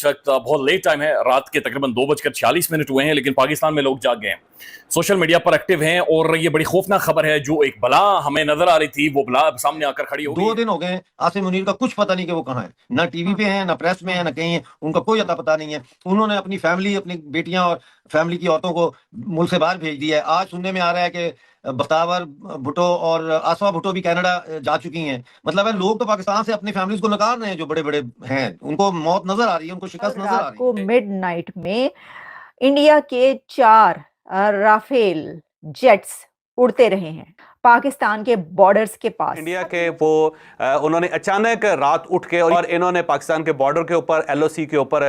इस वक्त बहुत लेट टाइम है, रात के तकरीबन 2:46 हुए हैं, लेकिन पाकिस्तान में लोग जाग गए हैं, सोशल मीडिया पर एक्टिव हैं और ये बड़ी खौफनाक खबर है। जो एक बला हमें नजर आ रही थी वो बला सामने आकर खड़ी हो गई। 2 दिन हो गए आसिम मुनीर का कुछ पता नहीं कि वो कहाँ है, ना टीवी पे है, ना प्रेस में है, ना कहीं है, उनका कोई अता पता नहीं है। उन्होंने अपनी फैमिली, अपनी बेटियां और फैमिली की औरतों को मुल्क से बाहर भेज दिया है। आज सुनने में आ रहा है कि बख्तावर भुट्टो और आसमा भुट्टो भी कनाडा जा चुकी हैं। मतलब है, लोग तो पाकिस्तान से अपनी फैमिलीज को निकाल रहे हैं, जो बड़े बड़े हैं, उनको मौत नजर आ रही है, उनको शिकस्त नजर आ रात रही को है। मिडनाइट में इंडिया के 4 राफेल जेट्स उड़ते रहे हैं पाकिस्तान के बॉर्डर्स के पास। इंडिया के वो उन्होंने अचानक रात उठ के और इन्होंने पाकिस्तान के बॉर्डर के ऊपर LOC के ऊपर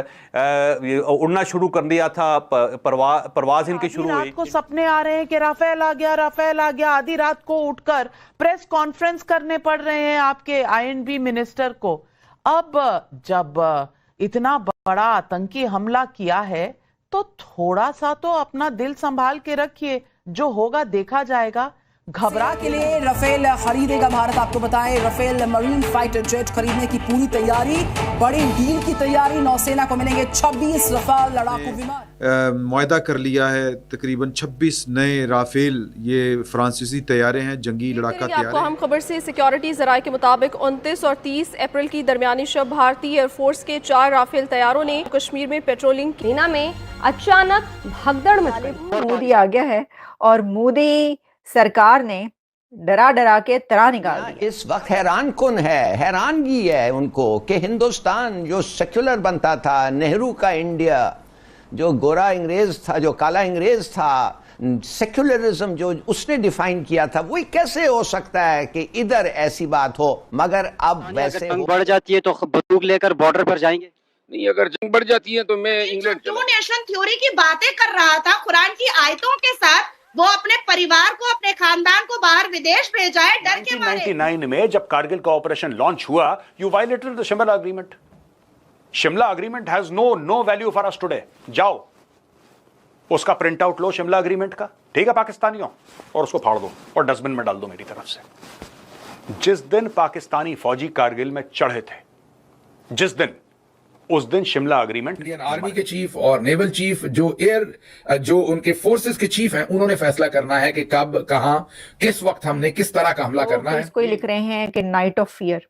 उड़ना शुरू कर दिया था। परवाज इनकी शुरू हुई। रात को सपने आ रहे हैं कि राफेल आ गया, राफेल आ गया। आधी रात को उठकर प्रेस कॉन्फ्रेंस करने पड़ रहे हैं आपके INB मिनिस्टर को। अब जब इतना बड़ा आतंकी हमला किया है तो थोड़ा सा तो अपना दिल संभाल के रखिए, जो होगा देखा जाएगा। घबरा के लिए राफेल खरीदेगा भारत। आपको बताएं, राफेल मरीन फाइटर जेट खरीदने की पूरी तैयारी, बड़ी डील की तैयारी। नौसेना को मिलेंगे 26 राफेल लड़ाकू विमान। मुआहदा कर लिया है तकरीबन 26 नए राफेल, ये फ्रांसीसी तैयारे हैं, जंगी लड़ाका तैयारे। आपको हम खबर से सिक्योरिटी जराये के मुताबिक 29 और 30 अप्रैल की दरमियानी शब भारतीय एयरफोर्स के 4 राफेल तैयारों ने कश्मीर में पेट्रोलिंग कीना में अचानक भगदड़ मच गई। मोदी आ गया है और मोदी सरकार ने डरा डरा के तरा निकाल दिया। इस वक्त हैरान कुन है, हैरानगी है उनको कि हिंदुस्तान जो सेक्युलर बनता था, नेहरू का इंडिया, जो गोरा अंग्रेज था, जो काला अंग्रेज था, सेक्युलरिज्म जो उसने डिफाइन किया था, वो कैसे हो सकता है कि इधर ऐसी बात हो। मगर अब वैसे जंग बढ़ जाती है तो बंदूक लेकर बॉर्डर पर जाएंगे। नहीं, अगर जंग बढ़ जाती है तो मैं इंग्लैंड टू नेशन थ्योरी की बातें कर रहा था, कुरान की आयतों के साथ वो अपने परिवार को, अपने खानदान को बाहर विदेश भेजा है डर के मारे। 1999 में जब कारगिल का ऑपरेशन लॉन्च हुआ, you violated the Shimla agreement. Shimla agreement has no value for us today. जाओ उसका प्रिंट आउट लो शिमला अग्रीमेंट का, ठीक है पाकिस्तानियों, और उसको फाड़ दो और डस्टबिन में डाल दो मेरी तरफ से। जिस दिन पाकिस्तानी फौजी कारगिल में चढ़े थे, जिस दिन, उस दिन शिमला अग्रीमेंट। इंडियन आर्मी के चीफ और नेवल चीफ, जो उनके फोर्सेस के चीफ हैं, उन्होंने फैसला करना है कि कब, कहां, किस वक्त हमने किस तरह का हमला करना है। इसको लिख रहे हैं कि नाइट ऑफ फियर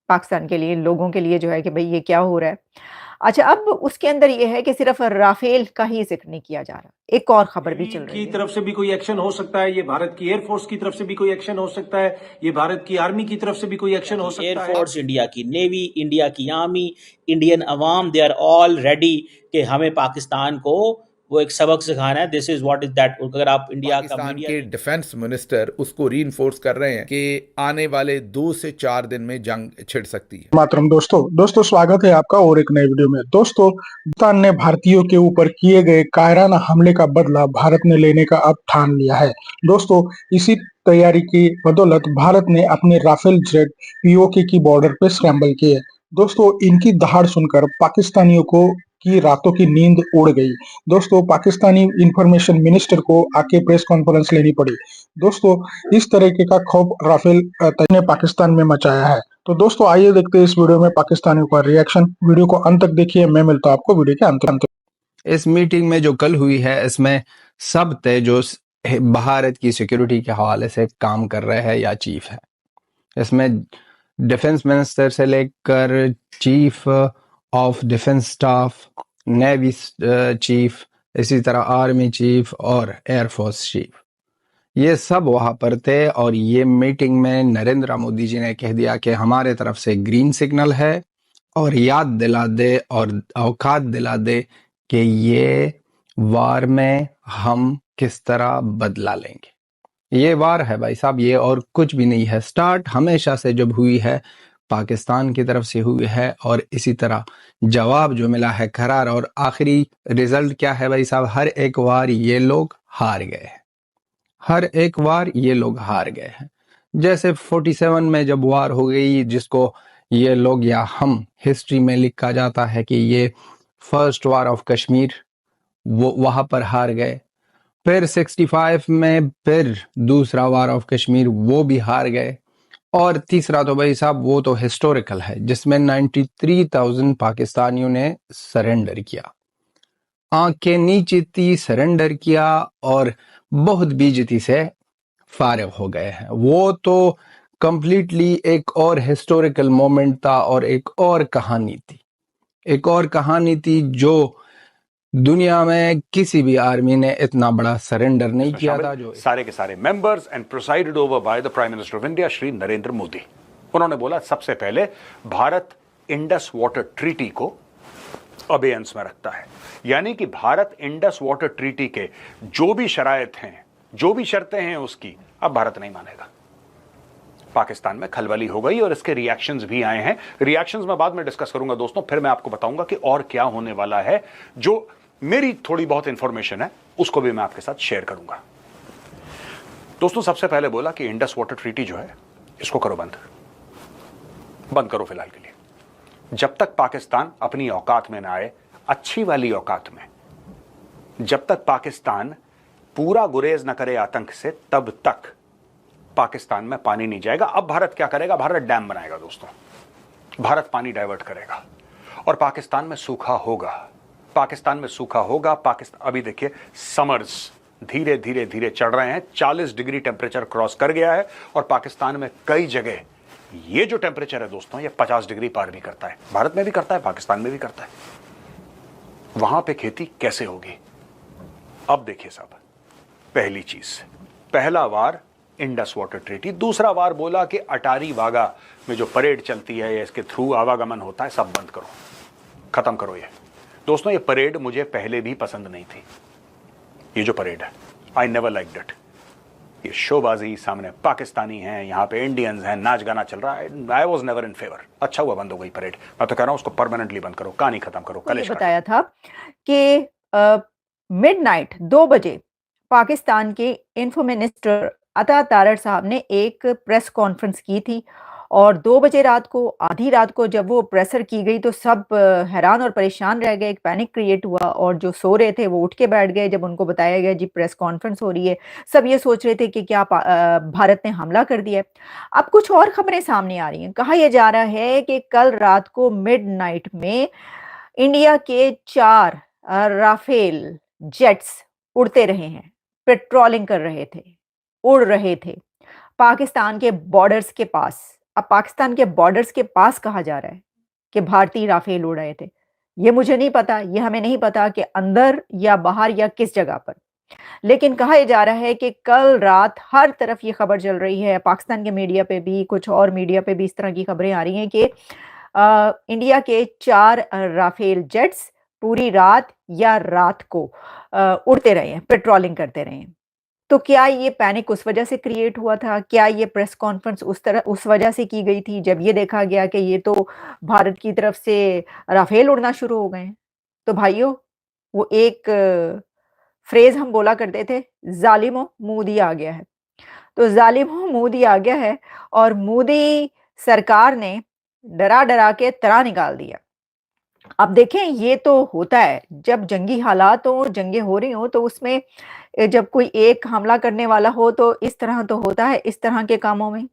पाकिस्तान के लिए, लोगों के लिए जो है कि भाई ये क्या हो रहा है। अच्छा, अब उसके अंदर ये है कि सिर्फ राफेल का ही जिक्र नहीं किया जा रहा, एक और खबर भी चल रही है। की तरफ से भी कोई एक्शन हो सकता है, ये भारत की एयरफोर्स की तरफ से भी कोई एक्शन हो सकता है, ये भारत की आर्मी की तरफ से भी कोई एक्शन हो सकता है। एयरफोर्स, इंडिया की नेवी, इंडिया की army, Indian Awam, they are all ready कि हमें पाकिस्तान को वो एक सबक सिखाना है। This is what is that. अगर आप इंडिया का मीडिया के डिफेंस मिनिस्टर उसको रीइंफोर्स कर रहे हैं कि आने वाले 2 से 4 दिन में जंग छिड़ सकती है। मातरम दोस्तों स्वागत है आपका और एक नए वीडियो में। दोस्तों, पाकिस्तान ने भारतीयों के ऊपर किए गए कायराना हमले का बदला भारत ने लेने का अब ठान लिया है। दोस्तों, इसी तैयारी की बदौलत भारत ने अपने राफेल जेट POK की बॉर्डर पे स्क्रैम्बल किए। दोस्तों, इनकी दहाड़ सुनकर पाकिस्तानियों को की रातों की नींद उड़ गई। दोस्तों, पाकिस्तानी इंफॉर्मेशन मिनिस्टर को आके प्रेस कॉन्फ्रेंस लेनी पड़ी। दोस्तों, इस तरीके का खौफ राफेल ने पाकिस्तान में मचाया है। तो दोस्तों, आइए देखते हैं इस वीडियो में पाकिस्तानियों का रिएक्शन। वीडियो को अंत तक देखिए, मैं मिलता हूं आपको वीडियो के अंत। इस मीटिंग में जो कल हुई है, इसमें सब थे जो भारत की सिक्योरिटी के हवाले से काम कर रहे हैं या चीफ है। इसमें डिफेंस मिनिस्टर से लेकर chief of defence staff, navy chief, इसी तरह आर्मी चीफ और एयरफोर्स चीफ, ये सब वहां पर थे। और ये मीटिंग में नरेंद्र मोदी जी ने कह दिया कि हमारे तरफ से ग्रीन सिग्नल है और याद दिला दे और औकात दिला दे कि ये वार में हम किस तरह बदला लेंगे। ये वार है भाई साहब, ये और कुछ भी नहीं है। स्टार्ट हमेशा से जब हुई है पाकिस्तान की तरफ से हुई है और इसी तरह जवाब जो मिला है करार। और आखिरी रिजल्ट क्या है भाई साहब, हर एक वार ये लोग हार गए हैं, हर एक वार ये लोग हार गए हैं। जैसे 47 में जब वार हो गई, जिसको ये लोग या हम हिस्ट्री में लिखा जाता है कि ये फर्स्ट वार ऑफ कश्मीर, वो वहां पर हार गए। फिर 65 में फिर दूसरा वार ऑफ कश्मीर, वो भी हार गए। और तीसरा तो भाई साहब वो तो हिस्टोरिकल है, जिसमें 93,000 पाकिस्तानियों ने सरेंडर किया, आंखें नीची थी, सरेंडर किया और बहुत बेइज्जती से फारिग हो गए हैं। वो तो कंप्लीटली एक और हिस्टोरिकल मोमेंट था और एक और कहानी थी, एक और कहानी थी जो दुनिया में किसी भी आर्मी ने इतना बड़ा सरेंडर नहीं किया था। जो सारे के सारे members and presided over by the prime minister of India Shri Narendra Modi. उन्होंने बोला सबसे पहले भारत इंडस वाटर ट्रीटी को अबेयंस में रखता है, यानी कि भारत इंडस वाटर ट्रीटी के जो भी शराइत हैं, जो भी शर्तें हैं उसकी अब भारत नहीं मानेगा। पाकिस्तान में खलबली हो गई और इसके रिएक्शंस भी आए हैं। रिएक्शंस मैं बाद में डिस्कस करूंगा दोस्तों, फिर मैं आपको बताऊंगा कि और क्या होने वाला है। जो मेरी थोड़ी बहुत इंफॉर्मेशन है उसको भी मैं आपके साथ शेयर करूंगा। दोस्तों सबसे पहले बोला कि इंडस वाटर ट्रीटी जो है इसको करो बंद करो फिलहाल के लिए, जब तक पाकिस्तान अपनी औकात में ना आए, अच्छी वाली औकात में, जब तक पाकिस्तान पूरा गुरेज न करे आतंक से, तब तक पाकिस्तान में पानी नहीं जाएगा। अब भारत क्या करेगा? भारत डैम बनाएगा दोस्तों, भारत पानी डाइवर्ट करेगा और पाकिस्तान में सूखा होगा, पाकिस्तान में सूखा होगा। पाकिस्तान अभी देखिए समर्स धीरे धीरे धीरे चढ़ रहे हैं, 40 डिग्री टेम्परेचर क्रॉस कर गया है और पाकिस्तान में कई जगह ये जो टेम्परेचर है दोस्तों ये 50 डिग्री पार भी करता है। भारत में भी करता है, पाकिस्तान में भी करता है। वहां पे खेती कैसे होगी? अब देखिए साहब, पहली चीज, पहला वार इंडस वाटर ट्रीटी, दूसरा वार बोला कि अटारी वाघा में जो परेड चलती है या इसके थ्रू आवागमन होता है सब बंद करो, खत्म करो। ये दोस्तों ये परेड मुझे पहले भी पसंद नहीं थी, ये जो परेड है आई नेवर लाइक्ड इट। ये शोबाजी, सामने पाकिस्तानी हैं, यहाँ पे इंडियंस हैं, नाच गाना चल रहा है, I was never in favour. अच्छा हुआ बंद हो गई परेड, मैं तो कह रहा हूँ उसको परमानेंटली बंद करो, कहानी खत्म करो। कल बताया था कि मिडनाइट 2 बजे पाकिस्तान के इंफो मिनिस्टर अता तारड़ साहब ने एक प्रेस कॉन्फ्रेंस की थी और 2 बजे रात को, आधी रात को जब वो प्रेसर की गई तो सब हैरान और परेशान रह गए, एक पैनिक क्रिएट हुआ और जो सो रहे थे वो उठ के बैठ गए जब उनको बताया गया जी प्रेस कॉन्फ्रेंस हो रही है। सब ये सोच रहे थे कि क्या भारत ने हमला कर दिया है। अब कुछ और खबरें सामने आ रही हैं। कहा यह जा रहा है कि कल रात को मिडनाइट में इंडिया के 4 राफेल जेट्स उड़ते रहे हैं, पेट्रोलिंग कर रहे थे, उड़ रहे थे पाकिस्तान के बॉर्डर्स के पास। अब पाकिस्तान के बॉर्डर्स के पास कहा जा रहा है कि भारतीय राफेल उड़ रहे थे। ये मुझे नहीं पता, ये हमें नहीं पता कि अंदर या बाहर या किस जगह पर, लेकिन कहा यह जा रहा है कि कल रात हर तरफ ये खबर चल रही है, पाकिस्तान के मीडिया पे भी, कुछ और मीडिया पे भी इस तरह की खबरें आ रही हैं कि इंडिया के 4 राफेल जेट्स पूरी रात या रात को उड़ते रहे हैं, पेट्रोलिंग करते रहे हैं। तो क्या ये पैनिक उस वजह से क्रिएट हुआ था? क्या ये प्रेस कॉन्फ्रेंस उस वजह से की गई थी जब ये देखा गया कि ये तो भारत की तरफ से राफेल उड़ना शुरू हो गए हैं? तो भाइयों, वो एक फ्रेज हम बोला करते थे, जालिमो मोदी आ गया है। तो जालिमो मोदी आ गया है और मोदी सरकार ने डरा डरा के तरा निकाल दिया। अब देखें, ये तो होता है जब जंगी हालात हो, जंगें हो रही हो, तो उसमें जब कोई एक हमला करने वाला हो तो इस तरह तो होता है। इस तरह के कामों में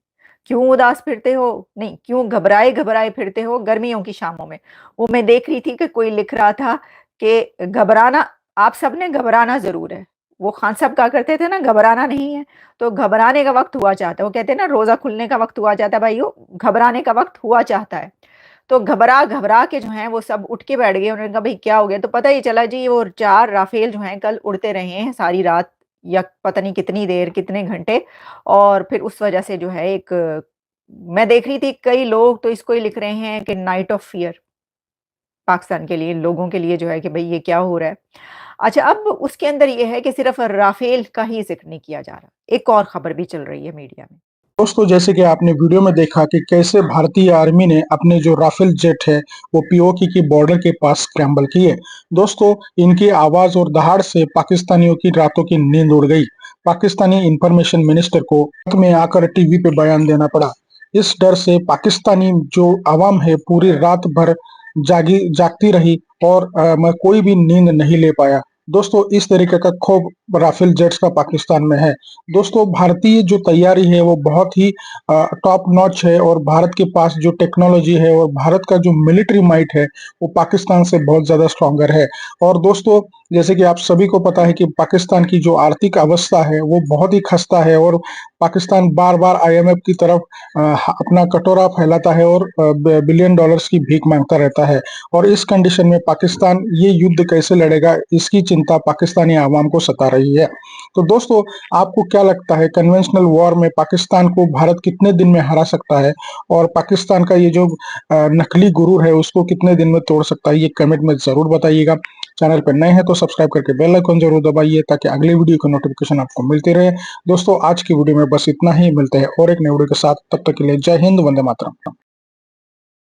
क्यों उदास फिरते हो, नहीं क्यों घबराए घबराए फिरते हो गर्मियों की शामों में? वो मैं देख रही थी कि कोई लिख रहा था कि घबराना, आप सब ने घबराना जरूर है। वो खान साहब कहा करते थे ना, घबराना नहीं है, तो घबराने का वक्त हुआ चाहता है। वो कहते हैं ना, रोजा खुलने का वक्त हुआ चाहता है, भाइयों घबराने का वक्त हुआ चाहता है। तो घबरा घबरा के जो हैं वो सब उठ के बैठ गए। उन्होंने कहा भाई क्या हो गया? तो पता ही चला जी वो 4 राफेल जो हैं कल उड़ते रहे हैं सारी रात या पता नहीं कितनी देर, कितने घंटे, और फिर उस वजह से जो है एक, मैं देख रही थी कई लोग तो इसको ही लिख रहे हैं कि नाइट ऑफ फियर पाकिस्तान के लिए, लोगों के लिए जो है कि भाई ये क्या हो रहा है। अच्छा, अब उसके अंदर ये है कि सिर्फ राफेल का ही जिक्र नहीं किया जा रहा, एक और खबर भी चल रही है मीडिया में। दोस्तों, जैसे कि आपने वीडियो में देखा कि कैसे भारतीय आर्मी ने अपने जो राफेल जेट है वो पीओके की बॉर्डर के पास स्क्रैम्बल किए। दोस्तों, इनकी आवाज और दहाड़ से पाकिस्तानियों की रातों की नींद उड़ गई। पाकिस्तानी इंफॉर्मेशन मिनिस्टर को में आकर टीवी पे बयान देना पड़ा। इस डर से पाकिस्तानी जो आवाम है पूरी रात भर जागती रही और कोई भी नींद नहीं ले पाया। दोस्तों इस तरीके का खौफ राफेल जेट्स का पाकिस्तान में है। दोस्तों भारतीय जो तैयारी है वो बहुत ही टॉप नॉच है और भारत के पास जो टेक्नोलॉजी है और भारत का जो मिलिट्री माइट है वो पाकिस्तान से बहुत ज्यादा स्ट्रॉन्गर है। और दोस्तों जैसे कि आप सभी को पता है कि पाकिस्तान की जो आर्थिक अवस्था है वो बहुत ही खस्ता है और पाकिस्तान बार बार IMF की तरफ अपना कटोरा फैलाता है और बिलियन डॉलर्स की भीख मांगता रहता है। और इस कंडीशन में पाकिस्तान ये युद्ध कैसे लड़ेगा इसकी चिंता पाकिस्तानी आवाम को सता रही है। तो दोस्तों आपको क्या लगता है कन्वेंशनल वॉर में पाकिस्तान को भारत कितने दिन में हरा सकता है और पाकिस्तान का ये जो नकली गुरूर है उसको कितने दिन में तोड़ सकता है, ये कमेंट में जरूर बताइएगा। चैनल पर नए हैं तो सब्सक्राइब करके बेल आइकन जरूर दबाइए ताकि अगले वीडियो की नोटिफिकेशन आपको मिलती रहे। दोस्तों आज की वीडियो में बस इतना ही, मिलते हैं और एक नए वीडियो के साथ, तब तक के लिए जय हिंद, वंदे मातरम।